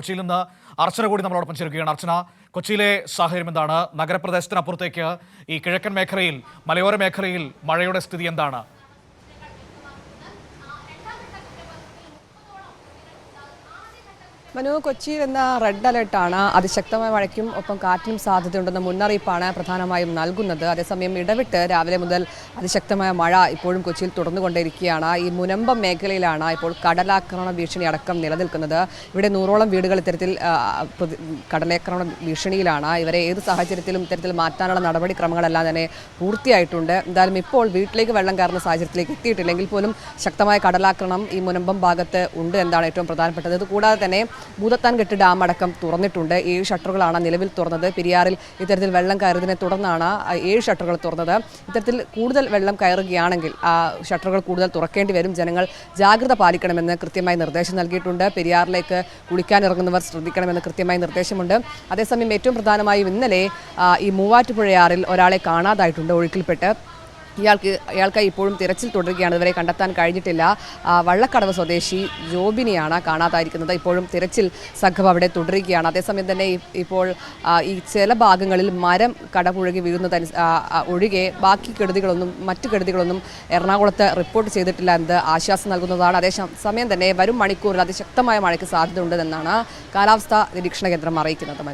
കൊച്ചിയിൽ നിന്ന് അർച്ചന കൂടി നമ്മളോടൊപ്പം ചേരുകയാണ്. അർച്ചന, കൊച്ചിയിലെ സാഹചര്യം എന്താണ്? നഗരപ്രദേശത്തിനപ്പുറത്തേക്ക് ഈ കിഴക്കൻ മേഖലയിൽ, മലയോര മേഖലയിൽ മഴയുടെ സ്ഥിതി എന്താണ്? മനു, കൊച്ചിയിൽ എന്ന റെഡ് അലർട്ടാണ്. അതിശക്തമായ മഴയ്ക്കും ഒപ്പം കാറ്റിനും സാധ്യതയുണ്ടെന്ന മുന്നറിയിപ്പാണ് പ്രധാനമായും നൽകുന്നത്. അതേസമയം ഇടവിട്ട് രാവിലെ മുതൽ അതിശക്തമായ മഴ ഇപ്പോഴും കൊച്ചിയിൽ തുടർന്നുകൊണ്ടിരിക്കുകയാണ്. ഈ മുനമ്പം മേഖലയിലാണ് ഇപ്പോൾ കടലാക്രമണ ഭീഷണി അടക്കം നിലനിൽക്കുന്നത്. ഇവിടെ 100ഓളം വീടുകൾ ഇത്തരത്തിൽ കടലാക്രമണ ഭീഷണിയിലാണ്. ഇവരെ ഏത് സാഹചര്യത്തിലും ഇത്തരത്തിൽ മാറ്റാനുള്ള നടപടിക്രമങ്ങളെല്ലാം തന്നെ പൂർത്തിയായിട്ടുണ്ട്. എന്തായാലും ഇപ്പോൾ വീട്ടിലേക്ക് വെള്ളം കയറുന്ന സാഹചര്യത്തിലേക്ക് എത്തിയിട്ടില്ലെങ്കിൽ പോലും ശക്തമായ കടലാക്രമണം ഈ മുനമ്പം ഭാഗത്ത് ഉണ്ട് എന്നതാണ് ഏറ്റവും പ്രധാനപ്പെട്ടത്. ഇതുകൂടാതെ തന്നെ ഭൂതത്താൻകെട്ട് ഡാം അടക്കം തുറന്നിട്ടുണ്ട്. 7 ഷട്ടറുകളാണ് നിലവിൽ തുറന്നത്. പെരിയാറിൽ ഇത്തരത്തിൽ വെള്ളം കയറിയതിനെ തുടർന്നാണ് 7 ഷട്ടറുകൾ തുറന്നത്. ഇത്തരത്തിൽ കൂടുതൽ വെള്ളം കയറുകയാണെങ്കിൽ ഷട്ടറുകൾ കൂടുതൽ തുറക്കേണ്ടി വരും. ജനങ്ങൾ ജാഗ്രത പാലിക്കണമെന്ന് കൃത്യമായി നിർദ്ദേശം നൽകിയിട്ടുണ്ട്. പെരിയാറിലേക്ക് കുളിക്കാനിറങ്ങുന്നവർ ശ്രദ്ധിക്കണമെന്ന് കൃത്യമായി നിർദ്ദേശമുണ്ട്. അതേസമയം ഏറ്റവും പ്രധാനമായും ഇന്നലെ ഈ മൂവാറ്റുപുഴയാറിൽ ഒരാളെ കാണാതായിട്ടുണ്ട് ഒഴുക്കിൽപ്പെട്ട്. ഇയാൾക്കായി ഇപ്പോഴും തിരച്ചിൽ തുടരുകയാണ്. ഇവരെ കണ്ടെത്താൻ കഴിഞ്ഞിട്ടില്ല. വള്ളക്കടവ് സ്വദേശി ജോബിനെയാണ് കാണാതായിരിക്കുന്നത്. ഇപ്പോഴും തിരച്ചിൽ സംഘം അവിടെ തുടരുകയാണ്. അതേസമയം തന്നെ ഇപ്പോൾ ഈ ചില ഭാഗങ്ങളിൽ മരം കടപുഴകി ഒഴികെ ബാക്കി മറ്റു കെടുതികളൊന്നും എറണാകുളത്ത് റിപ്പോർട്ട് ചെയ്തിട്ടില്ല എന്നത് ആശ്വാസം നൽകുന്നതാണ്. അതേസമയം തന്നെ വരും മണിക്കൂറിൽ അതിശക്തമായ മഴയ്ക്ക് സാധ്യതയുണ്ടെന്നാണ് കാലാവസ്ഥാ നിരീക്ഷണ കേന്ദ്രം അറിയിക്കുന്നത്.